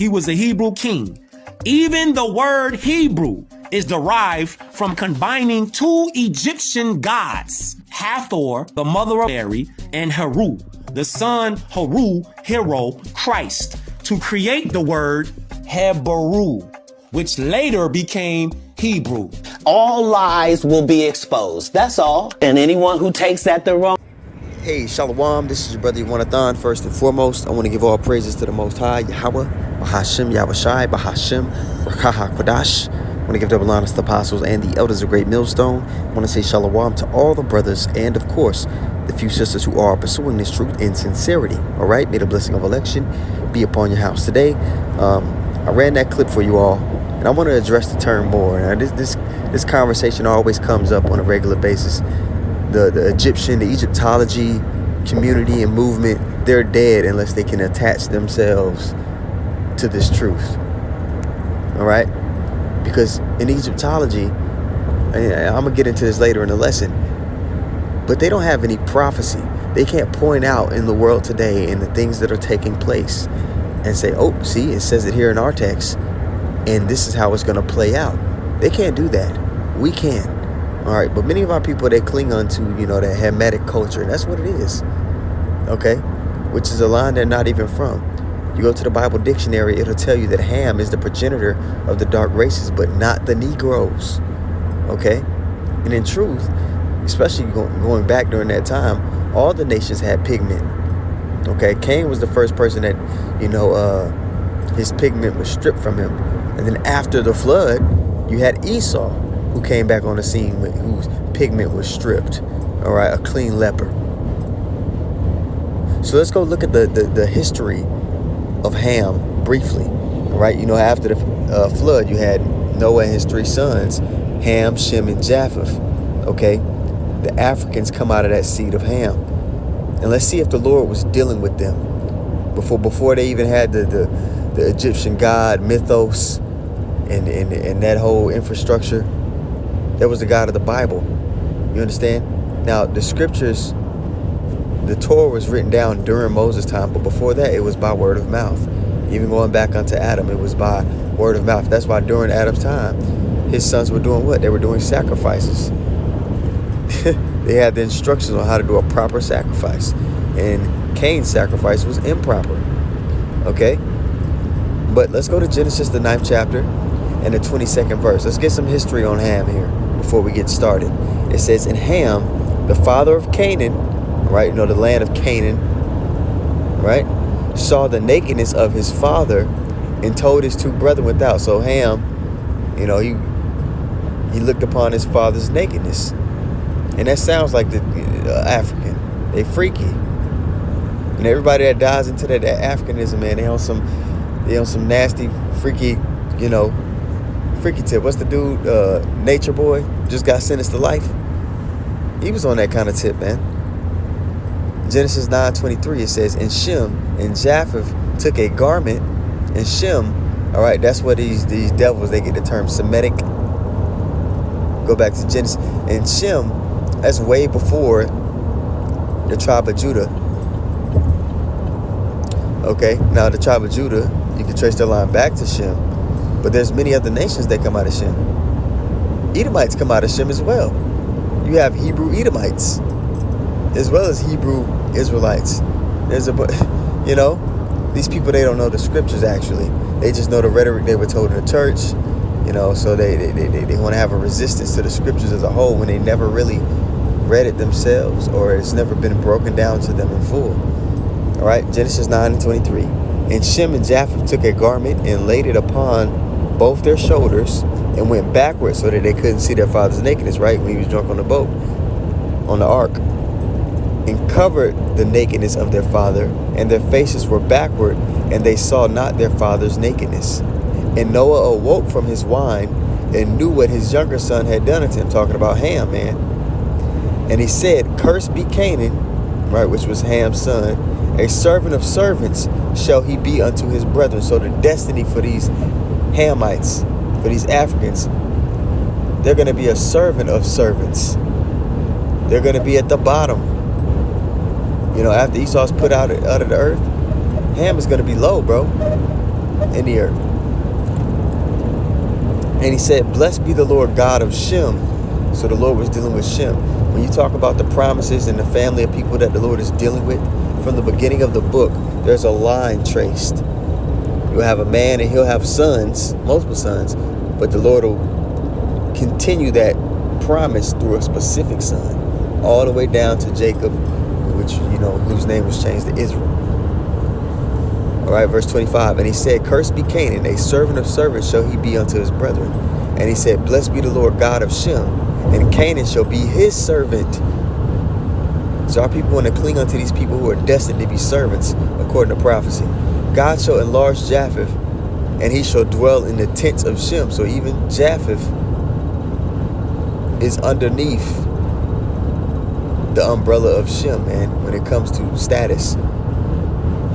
He was a Hebrew king. Even the word Hebrew is derived from combining two Egyptian gods, Hathor, the mother of Mary, and Heru, the son Heru, hero, Christ, to create the word Hebrew, which later became Hebrew. All lies will be exposed. That's all. And anyone who takes that the wrong. Hey, Shalom, this is your brother Yawanathon. First and foremost, I want to give all praises to the Most High, Yahweh, Bahashim, Yahushai, Bahashim, Rakaha Kodash. I want to give double honors to the apostles and the elders of Great Millstone. I want to say Shalom to all the brothers and, of course, the few sisters who are pursuing this truth in sincerity. All right, may the blessing of election be upon your house today. I ran that clip for you all, and I want to address the term more. Now, this conversation always comes up on a regular basis. The Egyptian, the Egyptology community and movement, they're dead unless they can attach themselves to this truth. All right? Because in Egyptology, and I'm going to get into this later in the lesson, but they don't have any prophecy. They can't point out in the world today and the things that are taking place and say, oh, see, it says it here in our text, and this is how it's going to play out. They can't do that. We can. All right, but many of our people, they cling on to, that Hamitic culture, and that's what it is, okay, which is a line they're not even from. You go to the Bible dictionary, it'll tell you that Ham is the progenitor of the dark races, but not the Negroes, okay? And in truth, especially going back during that time, all the nations had pigment, okay? Cain was the first person that, his pigment was stripped from him. And then after the flood, you had Esau, who came back on the scene whose pigment was stripped, all right, a clean leper. So let's go look at the history of Ham briefly, all right? After the flood, you had Noah and his three sons, Ham, Shem, and Japheth, okay? The Africans come out of that seed of Ham. And let's see if the Lord was dealing with them before they even had the Egyptian god mythos and that whole infrastructure. That was the God of the Bible. You understand? Now, the scriptures, the Torah was written down during Moses' time, but before that, it was by word of mouth. Even going back unto Adam, it was by word of mouth. That's why during Adam's time, his sons were doing what? They were doing sacrifices. They had the instructions on how to do a proper sacrifice. And Cain's sacrifice was improper. Okay? But let's go to Genesis, the 9th chapter, and the 22nd verse. Let's get some history on Ham here before we get started. It says, and Ham, the father of Canaan, right, the land of Canaan, right, saw the nakedness of his father and told his two brethren without. So Ham, he looked upon his father's nakedness. And that sounds like the African. They freaky. And everybody that dies into that Africanism, man, they on some nasty, freaky, freaky tip. What's the dude? Nature Boy just got sentenced to life. He was on that kind of tip, man. Genesis 9:23, it says, and Shem and Japheth took a garment, and Shem, all right, that's what these devils, they get the term Semitic. Go back to Genesis. And Shem, that's way before the tribe of Judah. Okay, now the tribe of Judah, you can trace their line back to Shem. But there's many other nations that come out of Shem. Edomites come out of Shem as well. You have Hebrew Edomites as well as Hebrew Israelites. There's these people, they don't know the scriptures actually. They just know the rhetoric they were told in the church, so they want to have a resistance to the scriptures as a whole when they never really read it themselves, or it's never been broken down to them in full. All right, Genesis 9:23. And Shem and Japheth took a garment and laid it upon both their shoulders and went backwards so that they couldn't see their father's nakedness, right? When he was drunk on the boat, on the ark. And covered the nakedness of their father, and their faces were backward, and they saw not their father's nakedness. And Noah awoke from his wine and knew what his younger son had done unto him, talking about Ham, man. And he said, cursed be Canaan, right, which was Ham's son, a servant of servants shall he be unto his brethren. So the destiny for these Hamites, for these Africans, they're going to be a servant of servants. They're going to be at the bottom. After Esau's put out of the earth, Ham is going to be low, bro. in the earth. And he said, blessed be the Lord God of Shem. So the Lord was dealing with Shem. When you talk about the promises and the family of people that the Lord is dealing with, from the beginning of the book, there's a line traced. You'll have a man and he'll have sons, multiple sons, but the Lord will continue that promise through a specific son, all the way down to Jacob, which, whose name was changed to Israel. All right, verse 25. And he said, cursed be Canaan, a servant of servants shall he be unto his brethren. And he said, blessed be the Lord God of Shem, and Canaan shall be his servant. So our people want to cling unto these people who are destined to be servants, according to prophecy. God shall enlarge Japheth, and he shall dwell in the tents of Shem. So even Japheth is underneath the umbrella of Shem, man, when it comes to status,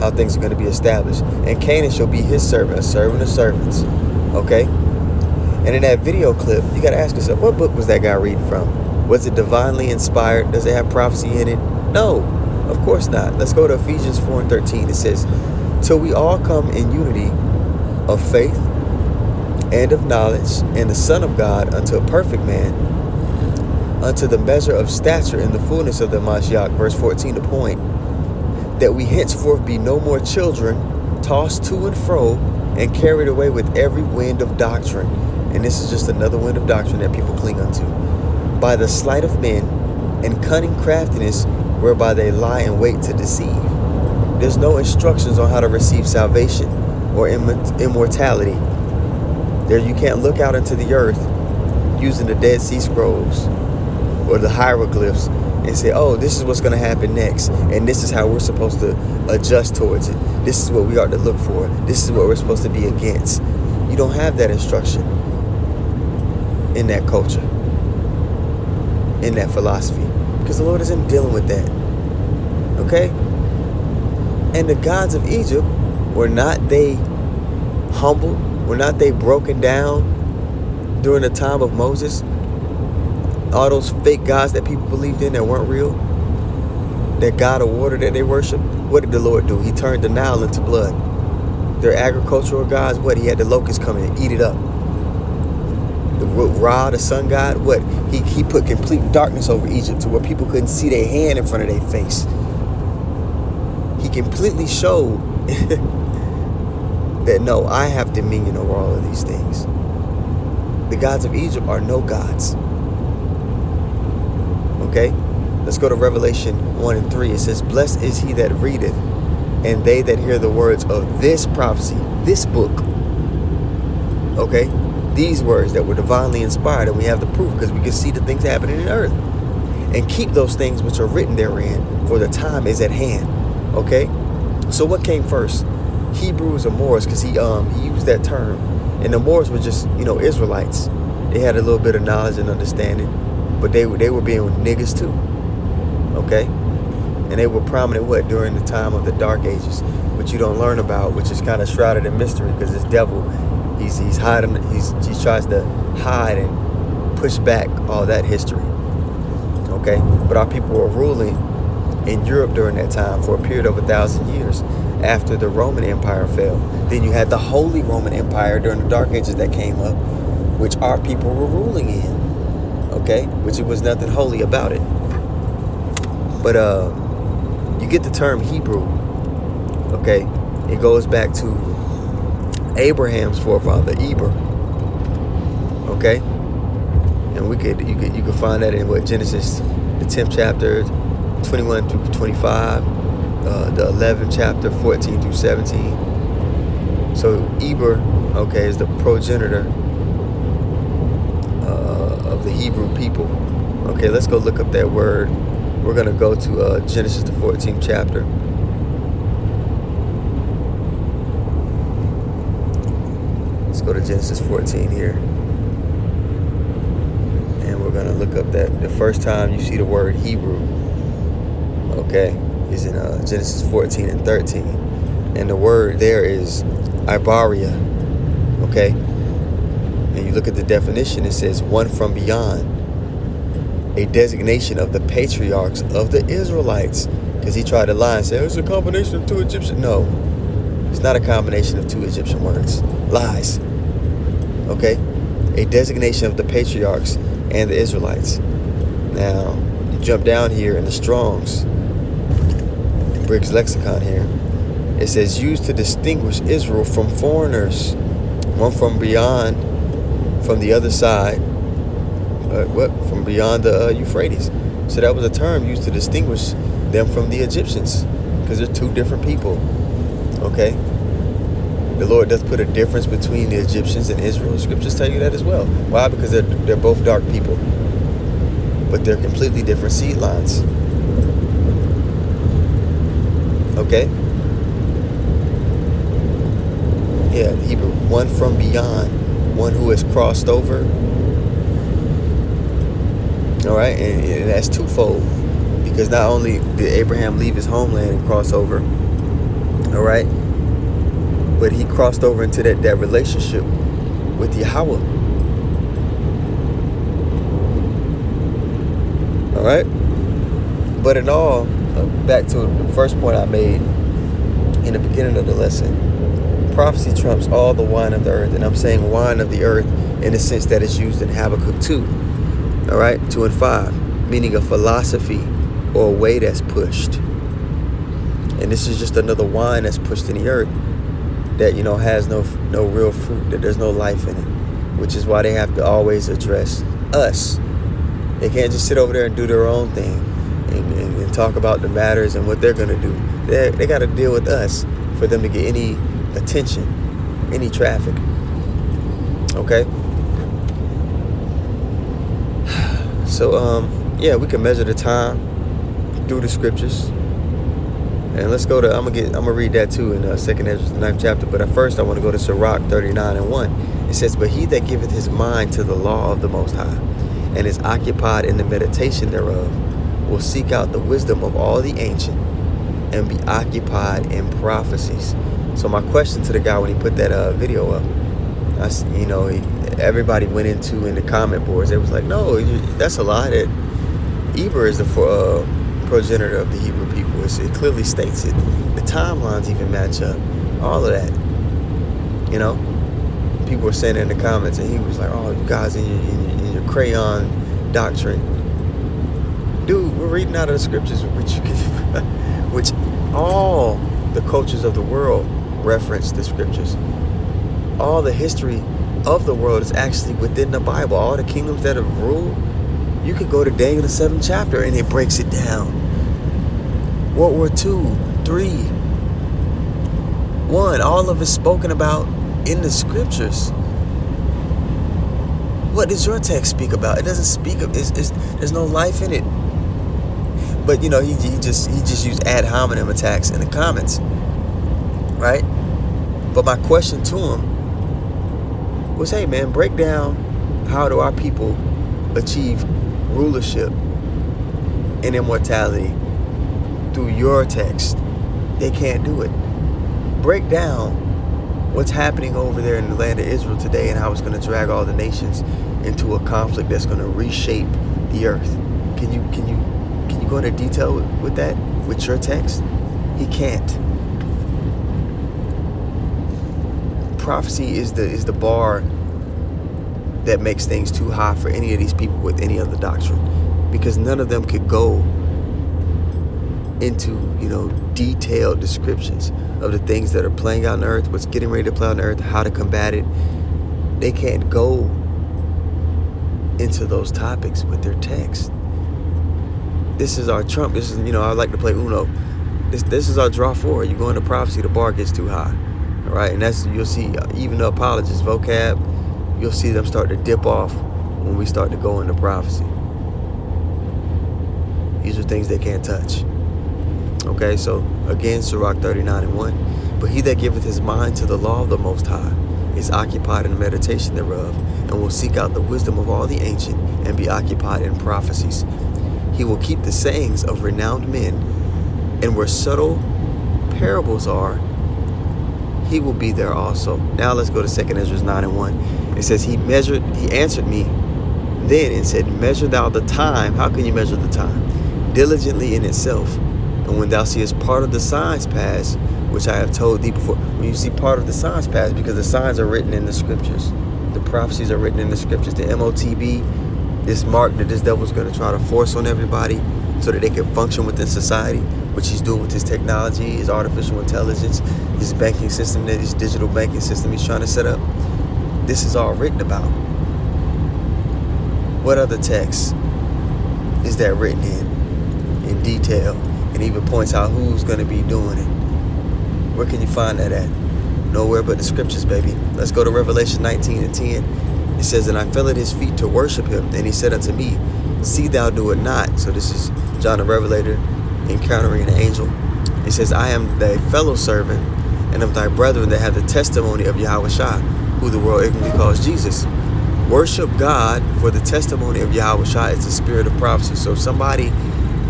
how things are going to be established. And Canaan shall be his servant, a servant of servants. Okay? And in that video clip, you got to ask yourself, what book was that guy reading from? Was it divinely inspired? Does it have prophecy in it? No, of course not. Let's go to Ephesians 4:13. It says, till we all come in unity of faith and of knowledge, and the Son of God unto a perfect man, unto the measure of stature in the fullness of the Mashiach. Verse 14, the point, that we henceforth be no more children, tossed to and fro, and carried away with every wind of doctrine. And this is just another wind of doctrine that people cling unto. By the sleight of men and cunning craftiness, whereby they lie in wait to deceive. There's no instructions on how to receive salvation or immortality. There, you can't look out into the earth using the Dead Sea Scrolls or the hieroglyphs and say, oh, this is what's going to happen next, and this is how we're supposed to adjust towards it. This is what we are to look for. This is what we're supposed to be against. You don't have that instruction in that culture, in that philosophy, because the Lord isn't dealing with that. Okay? And the gods of Egypt, were not they humbled? Were not they broken down during the time of Moses? All those fake gods that people believed in that weren't real, that god of water that they worship, what did the Lord do? He turned the Nile into blood. Their agricultural gods, what? He had the locusts come in and eat it up. The Ra, the sun god, what? He put complete darkness over Egypt to where people couldn't see their hand in front of their face. He completely showed that, no, I have dominion over all of these things. The gods of Egypt are no gods. Okay? Let's go to Revelation 1:3. It says, blessed is he that readeth, and they that hear the words of this prophecy, this book. Okay? These words that were divinely inspired, and we have the proof because we can see the things happening in earth. And keep those things which are written therein, for the time is at hand. Okay? So what came first? Hebrews or Moors? Because he used that term. And the Moors were just, Israelites. They had a little bit of knowledge and understanding, but they were being niggas too. Okay? And they were prominent during the time of the Dark Ages, which you don't learn about, which is kind of shrouded in mystery because this devil, he's hiding, he tries to hide and push back all that history. Okay? But our people were ruling in Europe during that time for a period of 1,000 years after the Roman Empire fell. Then you had the Holy Roman Empire during the Dark Ages that came up, which our people were ruling in. Okay? Which it was nothing holy about it. But you get the term Hebrew. Okay? It goes back to Abraham's forefather, Eber. Okay? And you could find that in Genesis, the 10th chapter, 21 through 25, the 11th chapter, 14 through 17. So Eber, okay, is the progenitor of the Hebrew people. Okay, let's go look up that word. We're going to go to Genesis, the 14th chapter. Let's go to Genesis 14 here. And we're going to look up that the first time you see the word Hebrew, okay, is in Genesis 14 and 13. And the word there is Ibaria, okay? And you look at the definition, it says one from beyond, a designation of the patriarchs of the Israelites. Because he tried to lie and say, it's a combination of two Egyptians. No. It's not a combination of two Egyptian words. Lies. Okay? A designation of the patriarchs and the Israelites. Now, you jump down here in the Strong's Briggs lexicon here. It says, used to distinguish Israel from foreigners, one from beyond, from the other side, from beyond the Euphrates. So that was a term used to distinguish them from the Egyptians, because they're two different people. Okay? The Lord does put a difference between the Egyptians and Israel. The scriptures tell you that as well. Why? Because they're both dark people, but they're completely different seed lines. Okay? Yeah, Hebrew. One from beyond, one who has crossed over. All right, and that's twofold, because not only did Abraham leave his homeland and cross over, all right, but he crossed over into that relationship with Yahweh. All right, but in all, back to the first point I made in the beginning of the lesson, prophecy trumps all the wine of the earth, and I'm saying wine of the earth in the sense that it's used in Habakkuk 2, all right, 2 and 5, meaning a philosophy or a way that's pushed. And this is just another wine that's pushed in the earth that, you know, has no real fruit, that there's no life in it, which is why they have to always address us. They can't just sit over there and do their own thing and talk about the matters and what they're going to do. They got to deal with us for them to get any attention, any traffic. Okay? So, yeah, we can measure the time through the scriptures. And let's go to, I'm gonna read that too in 2nd Ezra, the 9th chapter. But at first I want to go to Sirach 39 and 1. It says, but he that giveth his mind to the law of the Most High, and is occupied in the meditation thereof, will seek out the wisdom of all the ancient, and be occupied in prophecies. So my question to the guy when he put that video up, everybody went into in the comment boards, it was like, no, that's a lie. That Eber is the progenitor of the Hebrew people. It clearly states it. The timelines even match up. All of that. You know? People were saying in the comments, and he was like, oh, you guys in your crayon doctrine. Dude, we're reading out of the scriptures, which all the cultures of the world reference the scriptures. All the history of the world is actually within the Bible. All the kingdoms that have ruled, you could go to Daniel the 7th chapter and it breaks it down. World War II, 3, 1, all of it's spoken about in the scriptures. What does your text speak about? It doesn't speak of, there's no life in it. But you know, he just used ad hominem attacks in the comments, right? But my question to him was, hey man, break down, how do our people achieve rulership and immortality through your text? They can't do it. Break down what's happening over there in the land of Israel today and how it's going to drag all the nations into a conflict that's going to reshape the earth. Can you go into detail with that, with your text? He can't. Prophecy is the bar that makes things too high for any of these people with any other doctrine, because none of them could go into, detailed descriptions of the things that are playing out on earth, what's getting ready to play on earth, how to combat it. They can't go into those topics with their text. This is our trump. This is, I like to play Uno. This is our draw forward. You go into prophecy, the bar gets too high. All right, and you'll see even the apologists, vocab, you'll see them start to dip off when we start to go into prophecy. These are things they can't touch. Okay, so again, Sirach 39 and 1. But he that giveth his mind to the law of the Most High is occupied in the meditation thereof, and will seek out the wisdom of all the ancient, and be occupied in prophecies. He will keep the sayings of renowned men, and where subtle parables are, he will be there also. Now let's go to 2nd Ezra 9 and 1. It says, he answered me then and said, measure thou the time. How can you measure the time? Diligently in itself. And when thou seest part of the signs pass, which I have told thee before. When you see part of the signs pass, because the signs are written in the scriptures. The prophecies are written in the scriptures. The MOTB, this mark that this devil's going to try to force on everybody so that they can function within society, which he's doing with his technology, his artificial intelligence, his banking system, his digital banking system he's trying to set up. This is all written about. What other text is that written in detail, and even points out who's going to be doing it? Where can you find that at? Nowhere but the scriptures, baby. Let's go to Revelation 19:10. It says, and I fell at his feet to worship him. And he said unto me, see thou do it not. So this is John the Revelator encountering an angel. It says, I am thy fellow servant and of thy brethren that have the testimony of Yahushua, who the world ignorantly calls Jesus. Worship God, for the testimony of Yahushua is the spirit of prophecy. So somebody,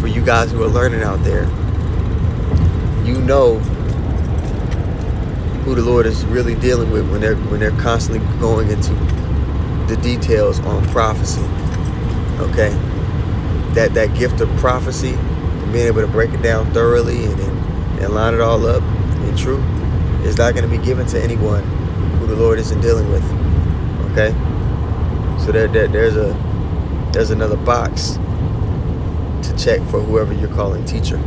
for you guys who are learning out there, you know who the Lord is really dealing with when they're constantly going into the details on prophecy. Okay, that gift of prophecy, and being able to break it down thoroughly and line it all up in truth, is not going to be given to anyone who the Lord isn't dealing with. Okay, so there's another box to check for whoever you're calling teacher.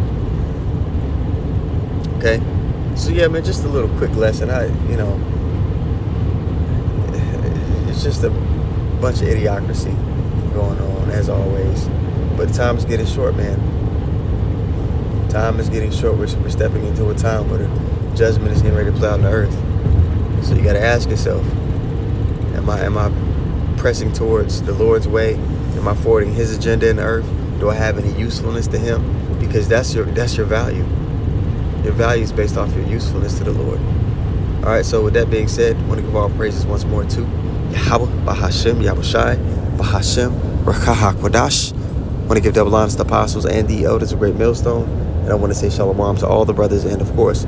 Okay. So yeah, man, just a little quick lesson. It's just a bunch of idiocracy going on, as always. But time is getting short, man. Time is getting short. We're stepping into a time where the judgment is getting ready to play out on the earth. So you got to ask yourself, am I pressing towards the Lord's way? Am I forwarding his agenda in the earth? Do I have any usefulness to him? Because that's your value. Your value is based off your usefulness to the Lord. All right, so with that being said, I want to give all praises once more to Yahweh, Bahashem, Yahushai, Bahashem, Rakaha Kodash. I want to give double honors to the apostles and the elders of Great Millstone. And I want to say shalom to all the brothers and, of course,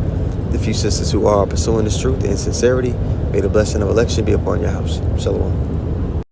the few sisters who are pursuing this truth in sincerity. May the blessing of election be upon your house. Shalom.